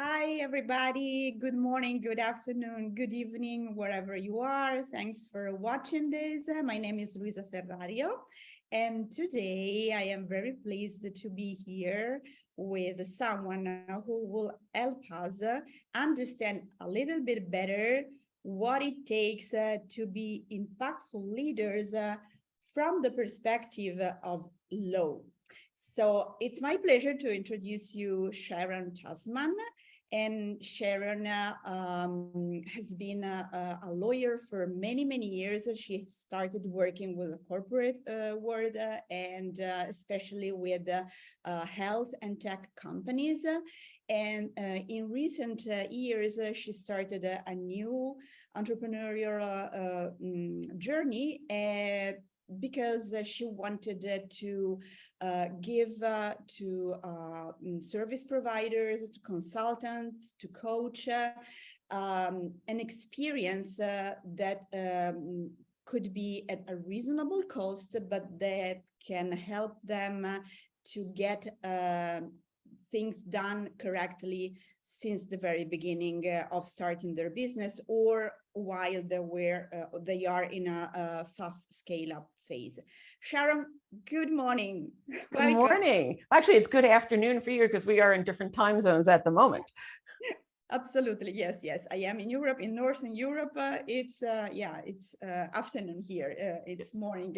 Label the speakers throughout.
Speaker 1: Hi, everybody. Good morning, good afternoon, good evening, wherever you are. Thanks for watching this. My name is Luisa Ferrario, and today I am very pleased to be here with someone who will help us understand a little bit better what it takes to be impactful leaders from the perspective of law. So it's my pleasure to introduce you Sharon Tasman. And Sharon has been a lawyer for many, many years. She started working with the corporate world and especially with health and tech companies. And in recent years, she started a new entrepreneurial journey because she wanted to give to service providers, to consultants, to coach an experience that could be at a reasonable cost, but that can help them to get things done correctly since the very beginning of starting their business or while they are in a fast scale-up phase. Sharon, good morning.
Speaker 2: Good morning. Actually, it's good afternoon for you because we are in different time zones at the moment.
Speaker 1: Absolutely. Yes. I am in Europe, in Northern Europe. It's afternoon here. It's morning.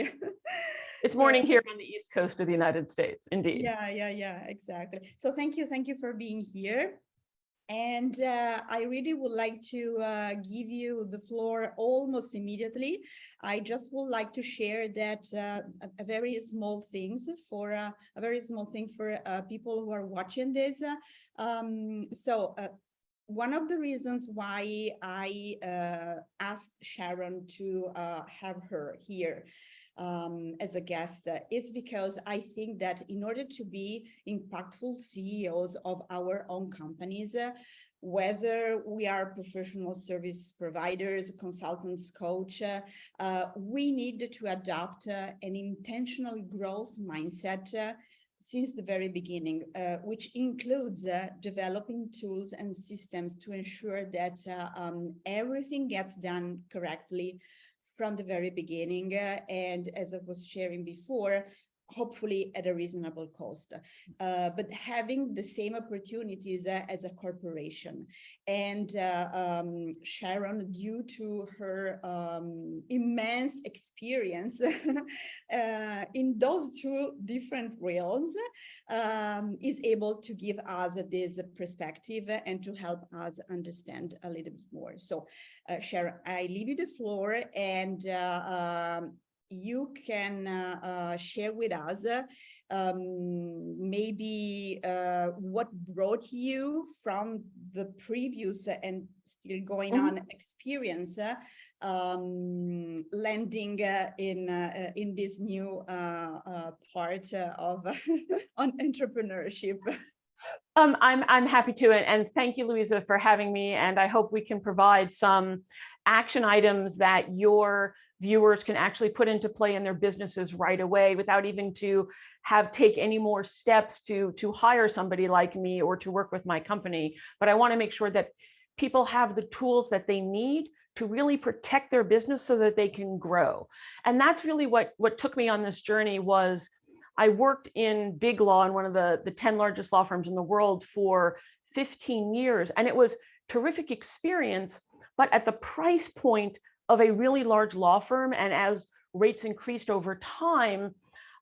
Speaker 2: It's morning here on the East Coast of the United States, indeed.
Speaker 1: Yeah, exactly. So thank you for being here. And I really would like to give you the floor almost immediately. I just would like to share that a very small thing for people who are watching this. One of the reasons why I asked Sharon to have her here as a guest is because I think that in order to be impactful CEOs of our own companies, whether we are professional service providers, consultants, coach, we need to adopt an intentional growth mindset since the very beginning, which includes developing tools and systems to ensure that everything gets done correctly from the very beginning, and as I was sharing before, hopefully at a reasonable cost, but having the same opportunities as a corporation. And Sharon, due to her immense experience in those two different realms, is able to give us this perspective and to help us understand a little bit more. So Sharon, I leave you the floor, and you can share with us maybe what brought you from the previous and still going on experience landing in this new part of on entrepreneurship.
Speaker 2: I'm happy to, and thank you, Luisa, for having me. And I hope we can provide some action items that your viewers can actually put into play in their businesses right away without even to take any more steps to hire somebody like me or to work with my company. But I want to make sure that people have the tools that they need to really protect their business so that they can grow. And that's really what took me on this journey. Was I worked in big law in one of the 10 largest law firms in the world for 15 years. And it was a terrific experience, but at the price point of a really large law firm. And as rates increased over time,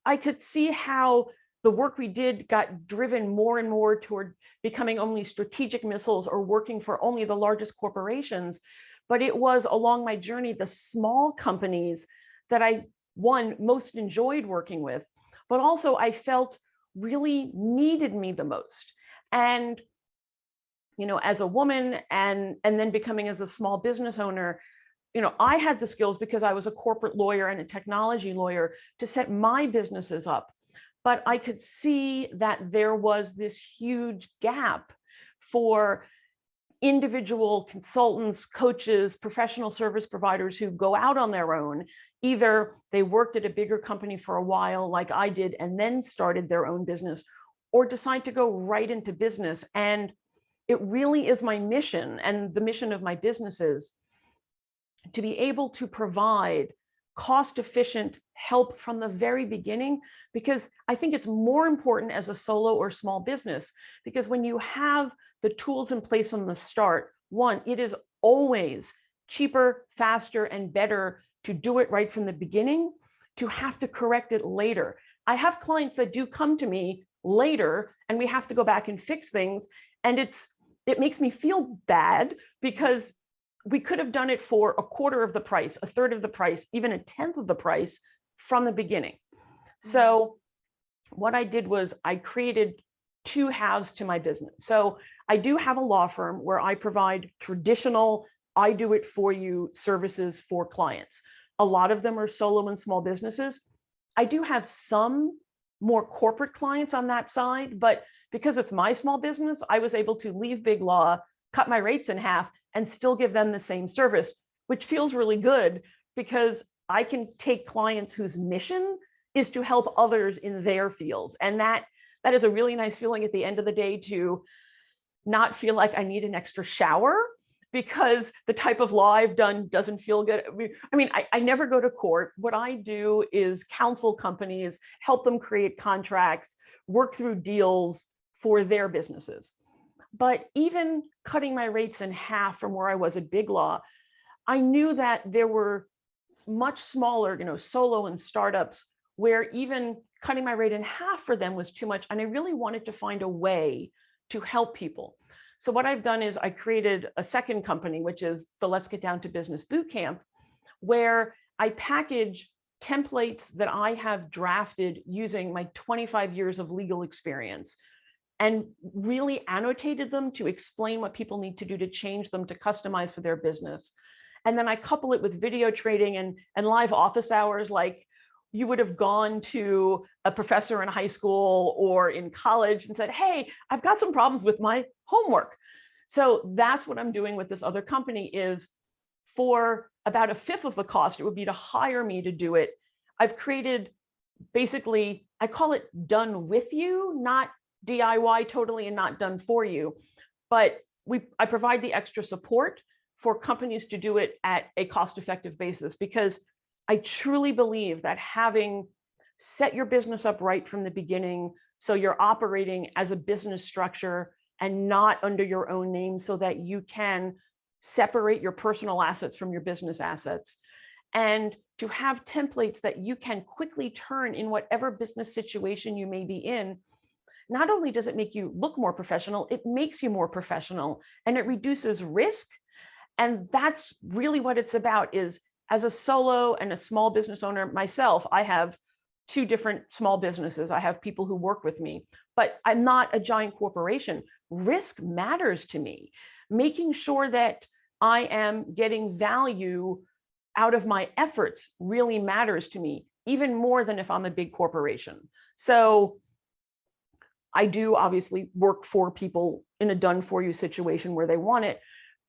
Speaker 2: I could see how the work we did got driven more and more toward becoming only strategic missiles or working for only the largest corporations. But it was along my journey, the small companies that I, most enjoyed working with, but also I felt really needed me the most. And, as a woman and then becoming as a small business owner, I had the skills because I was a corporate lawyer and a technology lawyer to set my businesses up. But I could see that there was this huge gap for individual consultants, coaches, professional service providers who go out on their own. Either they worked at a bigger company for a while, like I did, and then started their own business, or decide to go right into business. And it really is my mission, and the mission of my businesses, to be able to provide cost-efficient help from the very beginning, because I think it's more important as a solo or small business, because when you have the tools in place from the start, one, it is always cheaper, faster, and better to do it right from the beginning, to have to correct it later. I have clients that do come to me later and we have to go back and fix things, and it makes me feel bad, because we could have done it for a quarter of the price, a third of the price, even a tenth of the price from the beginning. So what I did was I created two halves to my business. So I do have a law firm where I provide traditional, I do it for you services for clients. A lot of them are solo and small businesses. I do have some more corporate clients on that side, but because it's my small business, I was able to leave big law, cut my rates in half, and still give them the same service, which feels really good, because I can take clients whose mission is to help others in their fields. And that is a really nice feeling at the end of the day, to not feel like I need an extra shower because the type of law I've done doesn't feel good. I mean, I never go to court. What I do is counsel companies, help them create contracts, work through deals for their businesses. But even cutting my rates in half from where I was at big law, I knew that there were much smaller, solo and startups, where even cutting my rate in half for them was too much. And I really wanted to find a way to help people. So what I've done is I created a second company, which is the Let's Get Down to Business Bootcamp, where I package templates that I have drafted using my 25 years of legal experience, and really annotated them to explain what people need to do to change them, to customize for their business. And then I couple it with video training and live office hours, like you would have gone to a professor in high school or in college and said, hey, I've got some problems with my homework. So that's what I'm doing with this other company, is for about a fifth of the cost it would be to hire me to do it. I've created, basically, I call it done with you, not DIY totally and not done for you, but I provide the extra support for companies to do it at a cost-effective basis, because I truly believe that having set your business up right from the beginning, so you're operating as a business structure and not under your own name, so that you can separate your personal assets from your business assets, and to have templates that you can quickly turn in whatever business situation you may be in. Not only does it make you look more professional, it makes you more professional, and it reduces risk. And that's really what it's about. Is as a solo and a small business owner myself, I have two different small businesses. I have people who work with me, but I'm not a giant corporation. Risk matters to me. Making sure that I am getting value out of my efforts really matters to me, even more than if I'm a big corporation. So I do obviously work for people in a done for you situation where they want it,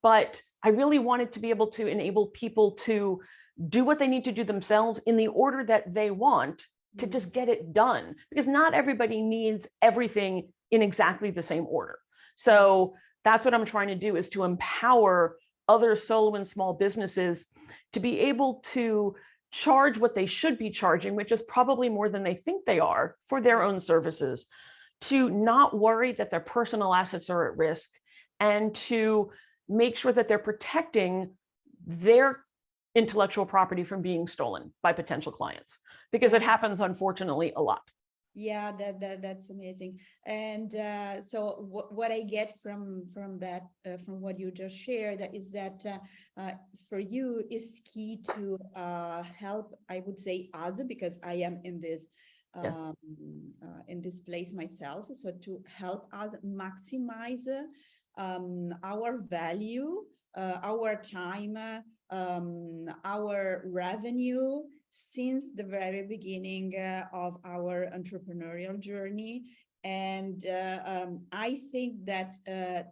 Speaker 2: but I really wanted to be able to enable people to do what they need to do themselves in the order that they want, to just get it done, because not everybody needs everything in exactly the same order. So that's what I'm trying to do, is to empower other solo and small businesses to be able to charge what they should be charging, which is probably more than they think they are for their own services, to not worry that their personal assets are at risk, and to make sure that they're protecting their intellectual property from being stolen by potential clients, because it happens, unfortunately, a lot.
Speaker 1: Yeah, that's amazing. And so what I get from that, from what you just shared, is that for you is key to help, I would say, us, because I am in this place myself, so to help us maximize our value, our time, our revenue, since the very beginning of our entrepreneurial journey. And I think that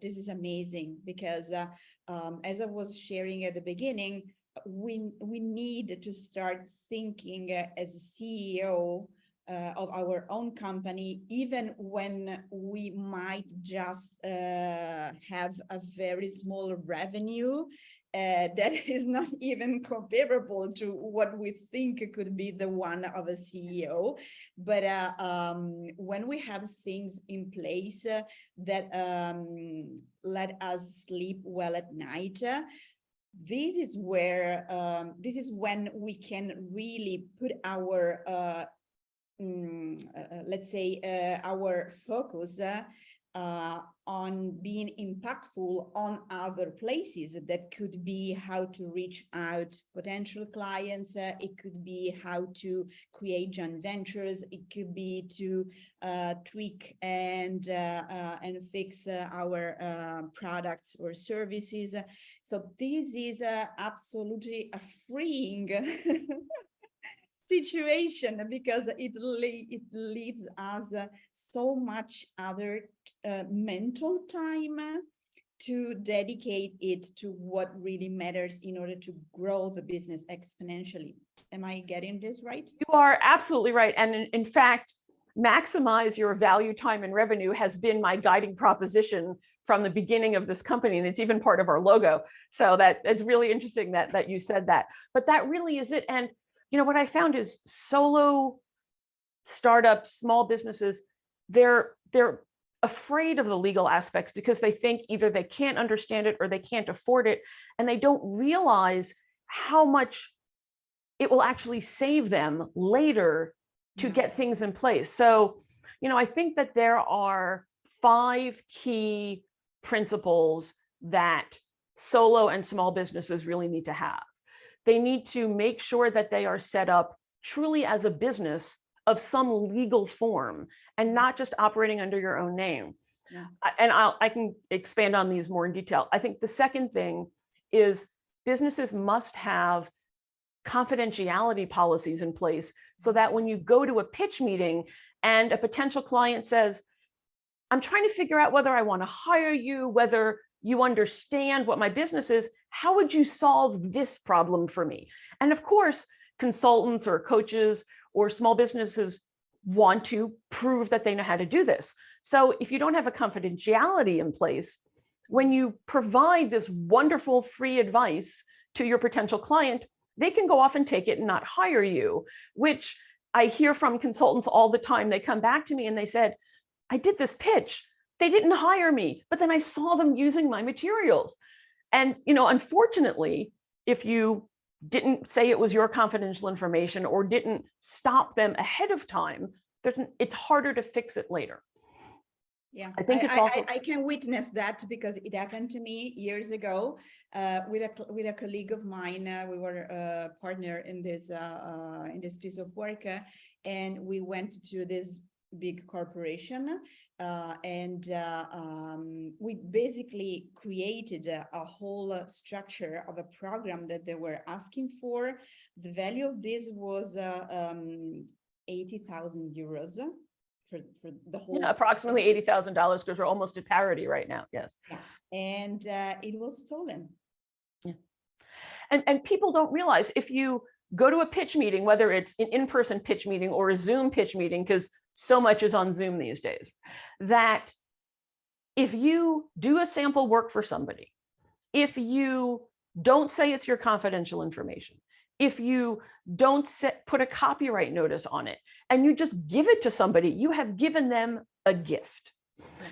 Speaker 1: this is amazing, because as I was sharing at the beginning, we need to start thinking as a CEO of our own company, even when we might just have a very small revenue that is not even comparable to what we think could be the one of a CEO. But when we have things in place that let us sleep well at night, this is where this is when we can really put our let's say our focus on being impactful on other places. That could be how to reach out potential clients, it could be how to create joint ventures, it could be to tweak and fix our products or services. So this is absolutely a freeing situation, because it leaves us so much other mental time to dedicate it to what really matters in order to grow the business exponentially. Am I getting this right?
Speaker 2: You are absolutely right. And in fact, maximize your value, time, and revenue has been my guiding proposition from the beginning of this company. And it's even part of our logo. So that it's really interesting that you said that. But that really is it. And you know, what I found is solo startups, small businesses, they're afraid of the legal aspects because they think either they can't understand it or they can't afford it. And they don't realize how much it will actually save them later to get things in place. So, you know, I think that there are 5 key principles that solo and small businesses really need to have. They need to make sure that they are set up truly as a business of some legal form and not just operating under your own name.
Speaker 1: Yeah.
Speaker 2: And I can expand on these more in detail. I think the second thing is businesses must have confidentiality policies in place so that when you go to a pitch meeting and a potential client says, I'm trying to figure out whether I want to hire you, whether you understand what my business is, how would you solve this problem for me? And of course, consultants or coaches or small businesses want to prove that they know how to do this. So if you don't have a confidentiality in place, when you provide this wonderful free advice to your potential client, they can go off and take it and not hire you, which I hear from consultants all the time. They come back to me and they said, I did this pitch. They didn't hire me, but then I saw them using my materials. And, you know, unfortunately, if you didn't say it was your confidential information or didn't stop them ahead of time, it's harder to fix it later.
Speaker 1: Yeah,
Speaker 2: I think it's also
Speaker 1: I can witness that because it happened to me years ago with a colleague of mine. We were a partner in this piece of work, and we went to this big corporation, and we basically created a whole structure of a program that they were asking for. The value of this was 80,000 euros. For the whole,
Speaker 2: approximately $80,000, because we're almost at parity right now. Yes.
Speaker 1: Yeah. And it was stolen.
Speaker 2: Yeah. And people don't realize, if you go to a pitch meeting, whether it's an in-person pitch meeting or a Zoom pitch meeting, because so much is on Zoom these days, that if you do a sample work for somebody, if you don't say it's your confidential information, if you don't put a copyright notice on it, and you just give it to somebody, you have given them a gift.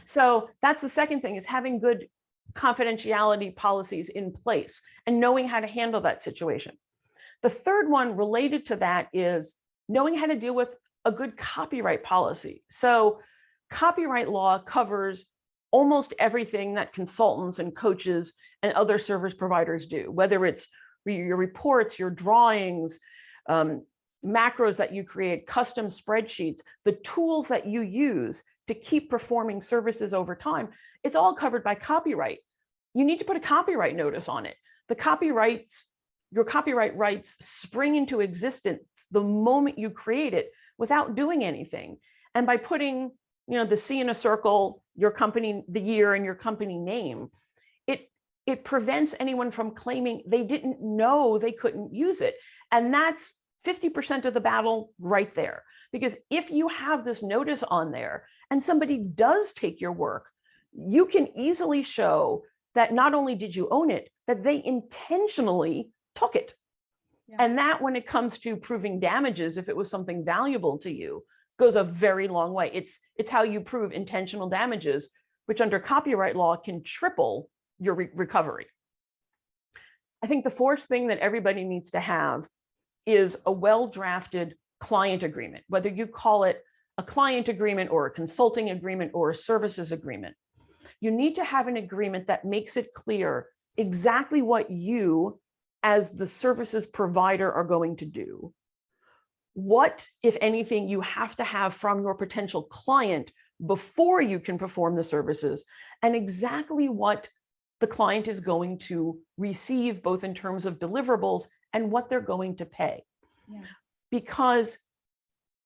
Speaker 2: So that's the second thing, is having good confidentiality policies in place and knowing how to handle that situation. The third one related to that is knowing how to deal with a good copyright policy. So copyright law covers almost everything that consultants and coaches and other service providers do, whether it's your reports, your drawings, macros that you create, custom spreadsheets, the tools that you use to keep performing services over time. It's all covered by copyright. You need to put a copyright notice on it. Your copyright rights spring into existence the moment you create it without doing anything. And by putting, the C in a circle, your company, the year, and your company name, it prevents anyone from claiming they didn't know they couldn't use it. And that's 50% of the battle right there. Because if you have this notice on there and somebody does take your work, you can easily show that not only did you own it, that they intentionally took it. Yeah. And that, when it comes to proving damages, if it was something valuable to you, goes a very long way. It's how you prove intentional damages, which under copyright law can triple your recovery. I think the fourth thing that everybody needs to have is a well-drafted client agreement, whether you call it a client agreement or a consulting agreement or a services agreement. You need to have an agreement that makes it clear exactly what you, as the services provider, are going to do. What, if anything, you have to have from your potential client before you can perform the services, and exactly what the client is going to receive, both in terms of deliverables and what they're going to pay. Yeah. Because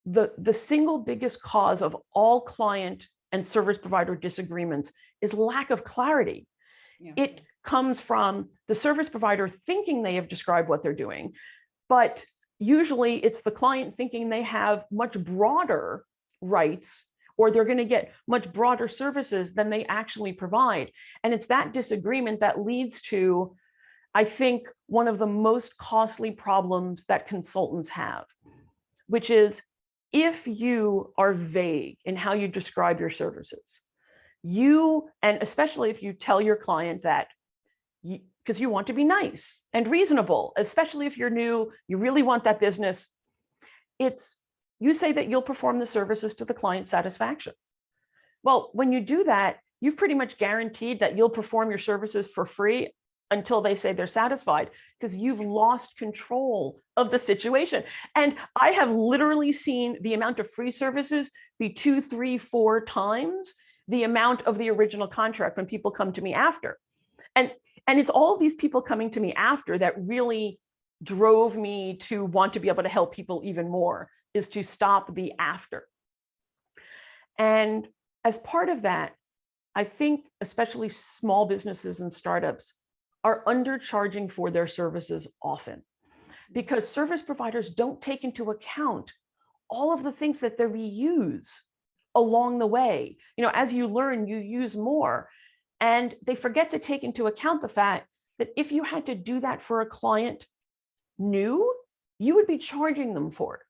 Speaker 2: the single biggest cause of all client and service provider disagreements is lack of clarity. Yeah. It comes from the service provider thinking they have described what they're doing, but usually it's the client thinking they have much broader rights, or they're going to get much broader services than they actually provide. And it's that disagreement that leads to, I think, one of the most costly problems that consultants have, which is if you are vague in how you describe your services, and especially if you tell your client that, because you want to be nice and reasonable, especially if you're new, you really want that business, you say that you'll perform the services to the client's satisfaction. Well, when you do that, you've pretty much guaranteed that you'll perform your services for free until they say they're satisfied, because you've lost control of the situation. And I have literally seen the amount of free services be 2, 3, 4 times the amount of the original contract when people come to me after. And it's all these people coming to me after that really drove me to want to be able to help people even more, is to stop the after. And as part of that, I think especially small businesses and startups are undercharging for their services often, because service providers don't take into account all of the things that they reuse along the way. You know, as you learn, you use more. And they forget to take into account the fact that if you had to do that for a client new, you would be charging them for it.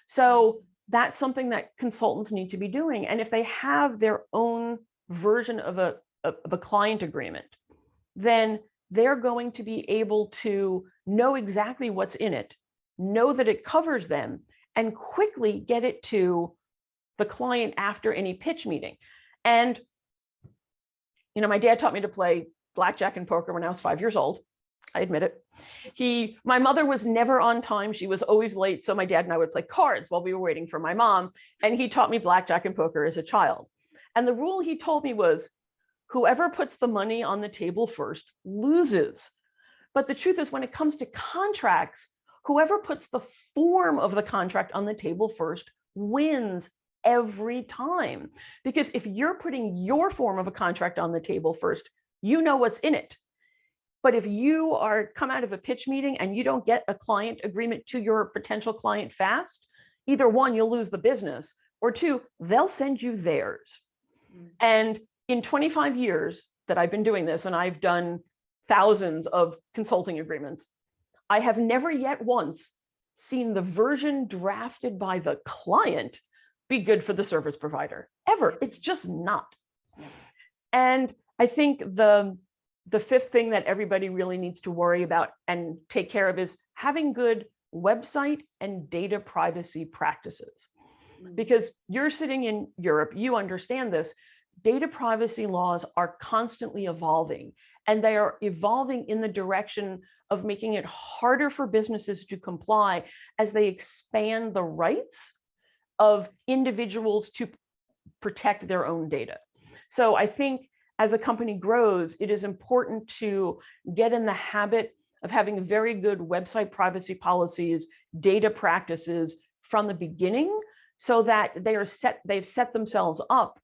Speaker 2: So that's something that consultants need to be doing. And if they have their own version of a client agreement, then they're going to be able to know exactly what's in it, know that it covers them, and quickly get it to the client after any pitch meeting. And you know, my dad taught me to play blackjack and poker when I was 5 years old. I admit it. My mother was never on time. She was always late. So my dad and I would play cards while we were waiting for my mom. And he taught me blackjack and poker as a child. And the rule he told me was, whoever puts the money on the table first loses. But the truth is, when it comes to contracts, whoever puts the form of the contract on the table first wins every time. Because if you're putting your form of a contract on the table first, you know what's in it. But if you come out of a pitch meeting and you don't get a client agreement to your potential client fast, either one, you'll lose the business, or two, they'll send you theirs. Mm-hmm. And in 25 years that I've been doing this, and I've done thousands of consulting agreements, I have never yet once seen the version drafted by the client be good for the service provider, ever. It's just not. And I think the fifth thing that everybody really needs to worry about and take care of is having good website and data privacy practices. Because you're sitting in Europe, you understand this. Data privacy laws are constantly evolving, and they are evolving in the direction of making it harder for businesses to comply as they expand the rights of individuals to protect their own data. So I think as a company grows, it is important to get in the habit of having very good website privacy policies, data practices from the beginning, so that they've set themselves up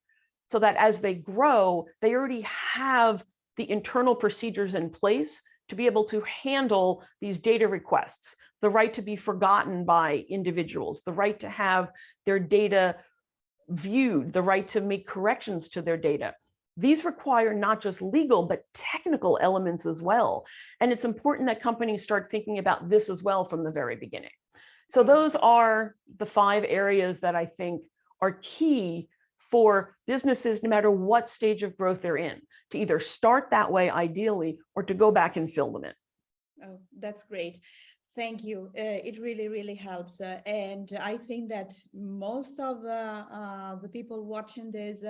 Speaker 2: so that as they grow, they already have the internal procedures in place to be able to handle these data requests. the right to be forgotten by individuals, the right to have their data viewed, the right to make corrections to their data. These require not just legal, but technical elements as well. And it's important that companies start thinking about this as well from the very beginning. So those are the 5 areas that I think are key for businesses, no matter what stage of growth they're in, to either start that way ideally, or to go back and fill them in.
Speaker 1: Oh, that's great. Thank you. It really, really helps. And I think that most of the people watching this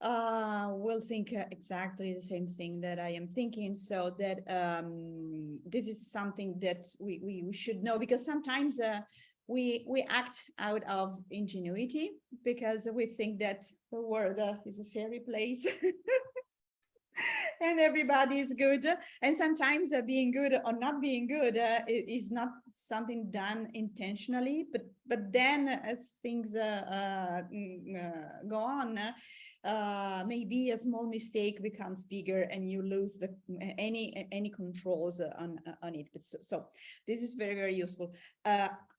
Speaker 1: will think exactly the same thing that I am thinking. So that this is something that we should know, because sometimes we act out of ingenuity because we think that the world is a fairy place. And everybody is good, and sometimes being good or not being good is not something done intentionally, but then as things go on, maybe a small mistake becomes bigger and you lose any controls on it. But so this is very, very useful.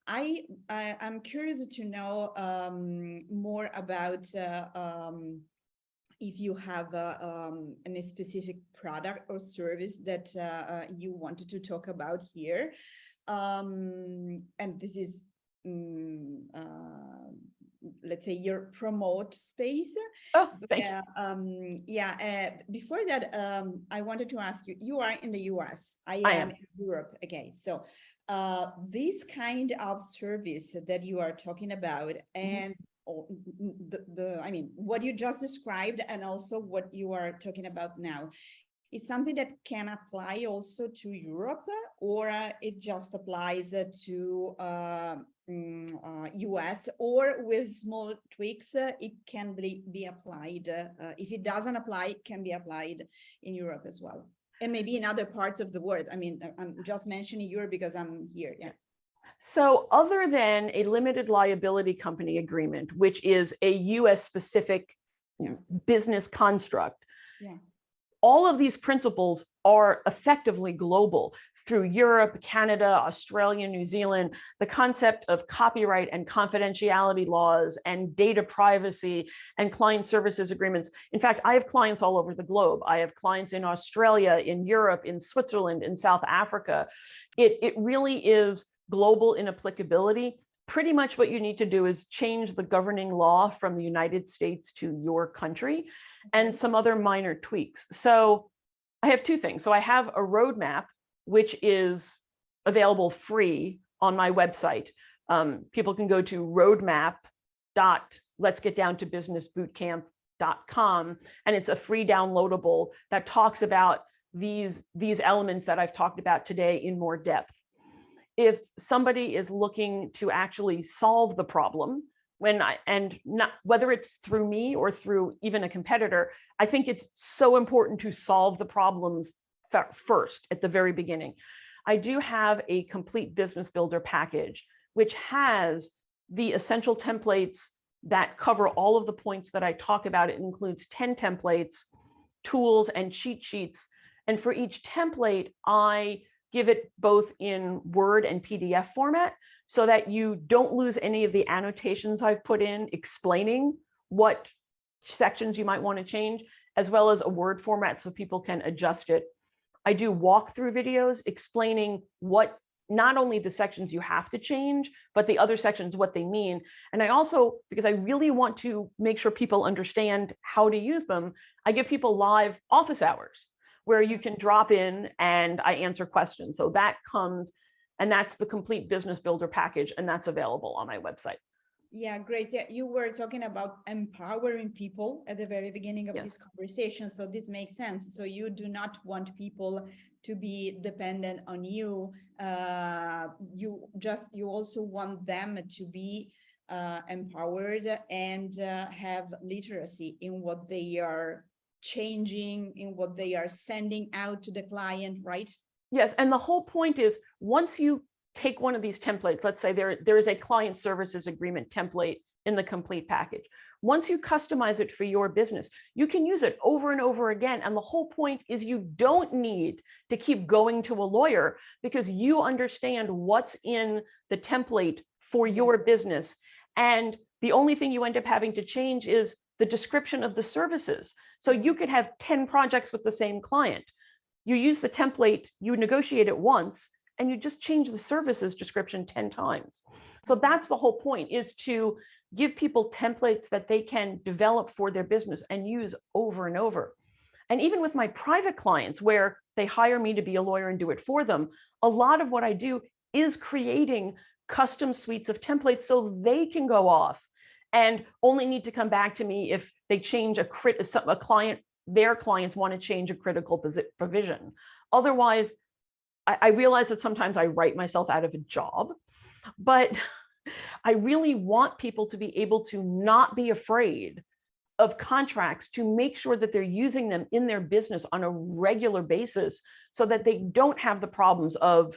Speaker 1: I'm curious to know more about if you have a specific product or service that you wanted to talk about here. And this is, let's say, your promote space.
Speaker 2: Oh, thank you.
Speaker 1: Before that, I wanted to ask you, you are in the US, I am in Europe. Okay, so this kind of service that you are talking about, and I mean, what you just described, and also what you are talking about now, is something that can apply also to Europe, or it just applies to US, or with small tweaks, it can be applied. If it doesn't apply, it can be applied in Europe as well, and maybe in other parts of the world. I mean, I'm just mentioning Europe because I'm here. Yeah.
Speaker 2: So other than a limited liability company agreement, which is a US specific business construct, all of these principles are effectively global through Europe, Canada, Australia, New Zealand. The concept of copyright and confidentiality laws and data privacy and client services agreements. In fact, I have clients all over the globe. I have clients in Australia, in Europe, in Switzerland, in South Africa. It really is global in applicability. Pretty much what you need to do is change the governing law from the United States to your country, and some other minor tweaks. So I have 2 things. So I have a roadmap, which is available free on my website. People can go to roadmap.letsgetdowntobusinessbootcamp.com, and it's a free downloadable that talks about these elements that I've talked about today in more depth. If somebody is looking to actually solve the problem, whether it's through me or through even a competitor, I think it's so important to solve the problems first at the very beginning. I do have a complete business builder package, which has the essential templates that cover all of the points that I talk about. It includes 10 templates, tools, and cheat sheets. And for each template, I give it both in Word and PDF format, so that you don't lose any of the annotations I've put in explaining what sections you might want to change, as well as a Word format so people can adjust it. I do walkthrough videos explaining what, not only the sections you have to change, but the other sections, what they mean. And I also, because I really want to make sure people understand how to use them, I give people live office hours where you can drop in and I answer questions. So that comes, and that's the complete business builder package, and that's available on my website.
Speaker 1: Yeah, great. Yeah, you were talking about empowering people at the very beginning of this conversation. So this makes sense. So you do not want people to be dependent on you. You also want them to be empowered and have literacy in what they are changing, in what they are sending out to the client, right?
Speaker 2: Yes, and the whole point is, once you take one of these templates, let's say there is a client services agreement template in the complete package. Once you customize it for your business, you can use it over and over again. And the whole point is you don't need to keep going to a lawyer because you understand what's in the template for your business. And the only thing you end up having to change is the description of the services. So you could have 10 projects with the same client. You use the template, you negotiate it once, and you just change the services description 10 times. So that's the whole point, is to give people templates that they can develop for their business and use over and over. And even with my private clients, where they hire me to be a lawyer and do it for them, a lot of what I do is creating custom suites of templates so they can go off and only need to come back to me if they change their clients want to change a critical provision. Otherwise, I realize that sometimes I write myself out of a job, but I really want people to be able to not be afraid of contracts, to make sure that they're using them in their business on a regular basis so that they don't have the problems of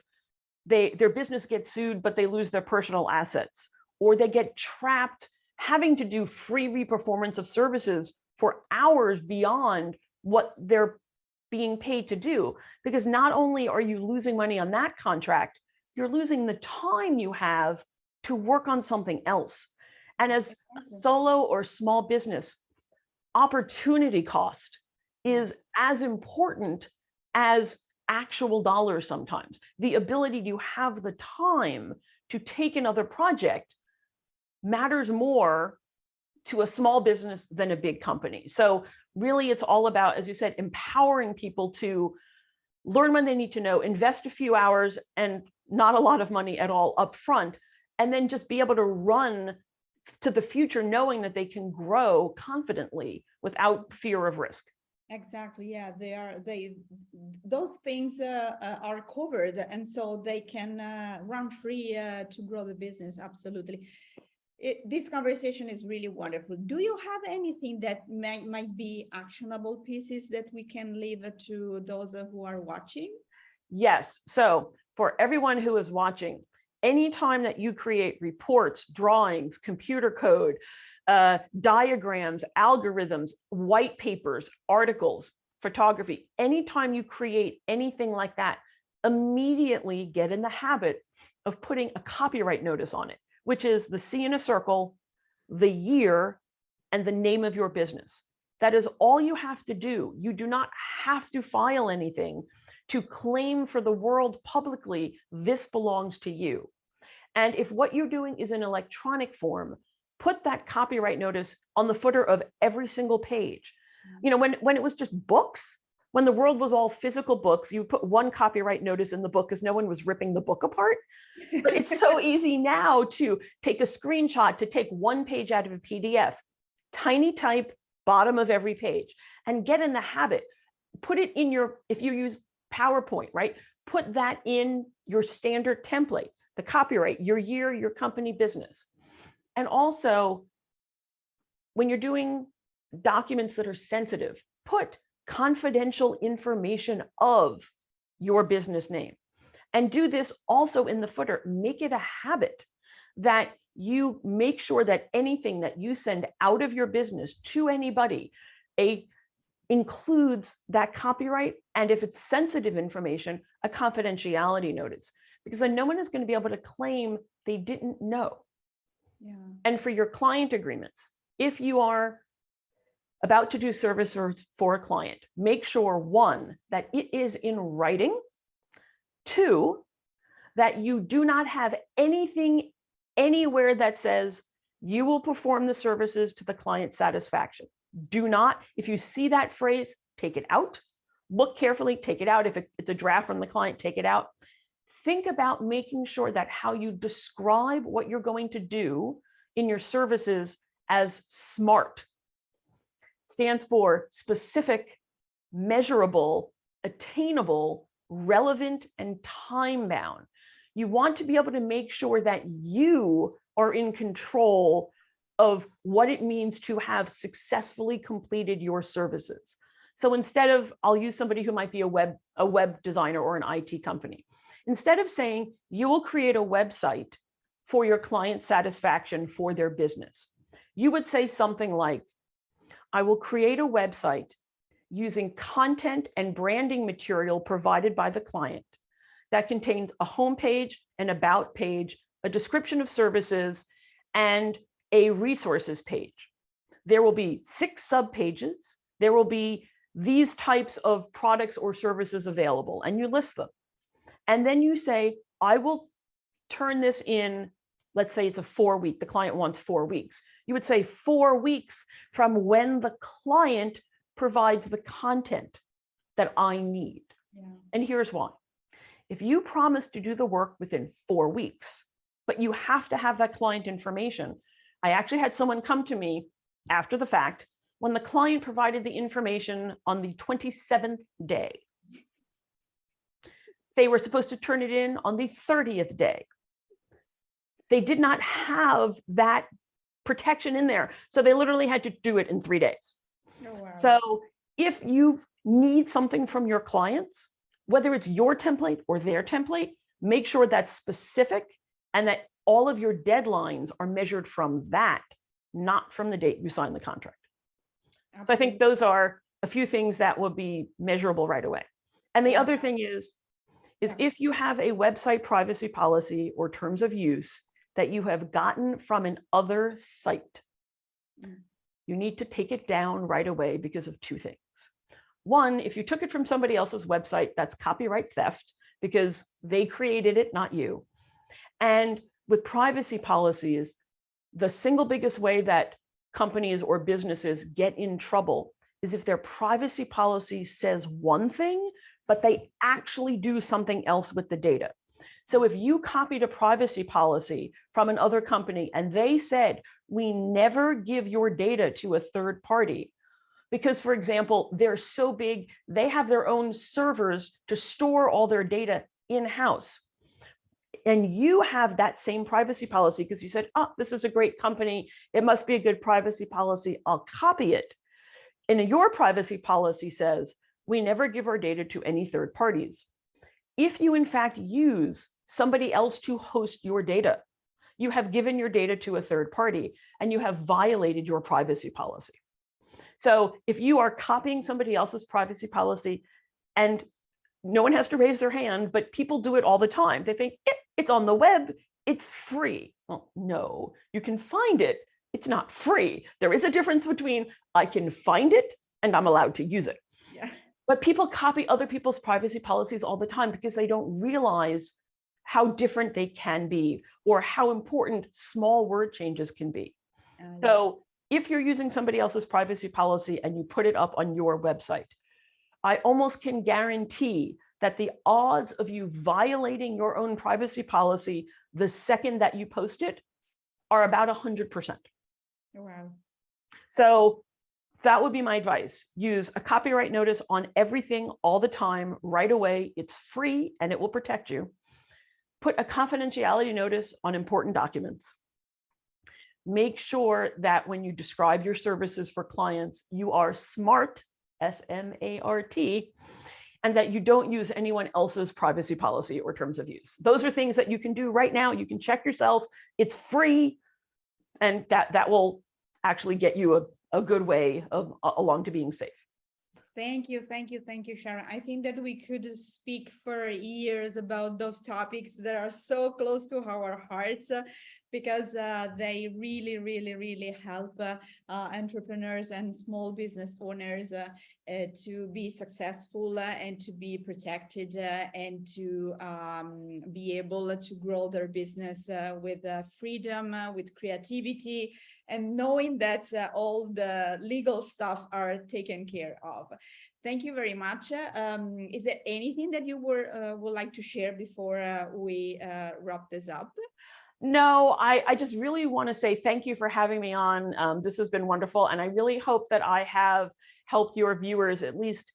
Speaker 2: their business gets sued, but they lose their personal assets, or they get trapped having to do free reperformance of services for hours beyond what they're being paid to do. Because not only are you losing money on that contract, you're losing the time you have to work on something else. And as a solo or small business, opportunity cost is as important as actual dollars sometimes. The ability to have the time to take another project matters more to a small business than a big company. So really, it's all about, as you said, empowering people to learn when they need to know, invest a few hours and not a lot of money at all up front, and then just be able to run to the future knowing that they can grow confidently without fear of risk.
Speaker 1: Exactly. Yeah, those things are covered, and so they can run free to grow the business. Absolutely. This conversation is really wonderful. Do you have anything that might be actionable pieces that we can leave to those who are watching?
Speaker 2: Yes. So for everyone who is watching, anytime that you create reports, drawings, computer code, diagrams, algorithms, white papers, articles, photography, anytime you create anything like that, immediately get in the habit of putting a copyright notice on it, which is the C in a circle, the year, and the name of your business. That is all you have to do. You do not have to file anything to claim for the world publicly, this belongs to you. And if what you're doing is in electronic form, put that copyright notice on the footer of every single page. You know, when it was just books, when the world was all physical books, you put one copyright notice in the book because no one was ripping the book apart. But it's so easy now to take a screenshot, to take one page out of a PDF, tiny type, bottom of every page, and get in the habit. Put it in if you use PowerPoint, right? Put that in your standard template, the copyright, your year, your company business. And also, when you're doing documents that are sensitive, put confidential information of your business name. And do this also in the footer. Make it a habit that you make sure that anything that you send out of your business to anybody includes that copyright. And if it's sensitive information, a confidentiality notice, because then no one is going to be able to claim they didn't know. Yeah. And for your client agreements, if you are about to do service for a client, make sure, 1, that it is in writing, 2, that you do not have anything anywhere that says you will perform the services to the client's satisfaction. Do not, if you see that phrase, take it out. Look carefully, take it out. If it's a draft from the client, take it out. Think about making sure that how you describe what you're going to do in your services as SMART. Stands for specific, measurable, attainable, relevant, and time-bound. You want to be able to make sure that you are in control of what it means to have successfully completed your services. So instead of, I'll use somebody who might be a web designer or an IT company. Instead of saying you will create a website for your client satisfaction for their business, you would say something like, I will create a website using content and branding material provided by the client that contains a homepage, an about page, a description of services, and a resources page. There will be 6 subpages. There will be these types of products or services available, and you list them. And then you say, I will turn this in, let's say it's a 4-week, the client wants 4 weeks. You would say 4 weeks from when the client provides the content that I need.
Speaker 1: Yeah.
Speaker 2: And here's why. If you promise to do the work within 4 weeks, but you have to have that client information. I actually had someone come to me after the fact when the client provided the information on the 27th day. They were supposed to turn it in on the 30th day. They did not have that protection in there. So they literally had to do it in 3 days.
Speaker 1: Oh, wow.
Speaker 2: So if you need something from your clients, whether it's your template or their template, make sure that's specific and that all of your deadlines are measured from that, not from the date you sign the contract. Absolutely. So I think those are a few things that will be measurable right away. And the other thing is if you have a website privacy policy or terms of use that you have gotten from an other site, you need to take it down right away because of 2 things. One, if you took it from somebody else's website, that's copyright theft because they created it, not you. And with privacy policies, the single biggest way that companies or businesses get in trouble is if their privacy policy says one thing, but they actually do something else with the data. So if you copied a privacy policy from another company and they said, we never give your data to a third party, because, for example, they're so big, they have their own servers to store all their data in-house. And you have that same privacy policy because you said, oh, this is a great company. It must be a good privacy policy. I'll copy it. And your privacy policy says, we never give our data to any third parties. If you, in fact, use somebody else to host your data, you have given your data to a third party and you have violated your privacy policy. So if you are copying somebody else's privacy policy, and no one has to raise their hand, but people do it all the time. They think it's on the web, it's free. Well, no, you can find it. It's not free. There is a difference between I can find it and I'm allowed to use it.
Speaker 1: Yeah.
Speaker 2: But people copy other people's privacy policies all the time because they don't realize how different they can be or how important small word changes can be. So if you're using somebody else's privacy policy and you put it up on your website, I almost can guarantee that the odds of you violating your own privacy policy the second that you post it are about 100%.
Speaker 1: Wow.
Speaker 2: So that would be my advice. Use a copyright notice on everything all the time, right away. It's free and it will protect you. Put a confidentiality notice on important documents. Make sure that when you describe your services for clients, you are SMART, S-M-A-R-T, and that you don't use anyone else's privacy policy or terms of use. Those are things that you can do right now. You can check yourself. It's free, and that will actually get you a good way along to being safe.
Speaker 1: Thank you, Sharon. I think that we could speak for years about those topics that are so close to our hearts because they really, really, really help entrepreneurs and small business owners to be successful and to be protected and to be able to grow their business with freedom, with creativity, and knowing that all the legal stuff are taken care of. Thank you very much. Is there anything that you would like to share before we wrap this up?
Speaker 2: No, I just really want to say thank you for having me on. This has been wonderful. And I really hope that I have helped your viewers at least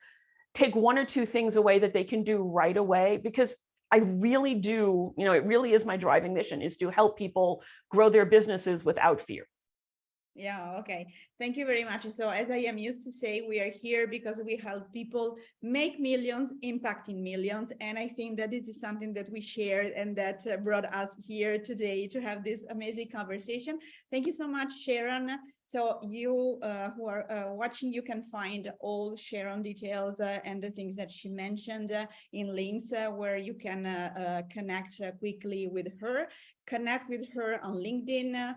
Speaker 2: take 1 or 2 things away that they can do right away, because I really do, it really is my driving mission, is to help people grow their businesses without fear.
Speaker 1: Yeah, okay. Thank you very much. So as I am used to say, we are here because we help people make millions, impacting millions. And I think that this is something that we shared and that brought us here today to have this amazing conversation. Thank you so much, Sharon. So you who are watching, you can find all Sharon details and the things that she mentioned in links where you can connect quickly with her, connect with her on LinkedIn,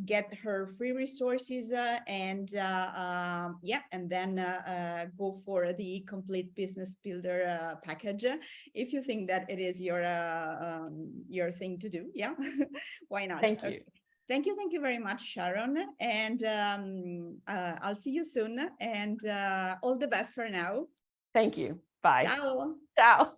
Speaker 1: get her free resources and then go for the complete business builder package if you think that it is your thing to do. Yeah, why not?
Speaker 2: Thank
Speaker 1: Okay.
Speaker 2: you.
Speaker 1: Thank you very much, Sharon, and I'll see you soon, and all the best for now.
Speaker 2: Thank you. Bye.
Speaker 1: Ciao.
Speaker 2: Ciao.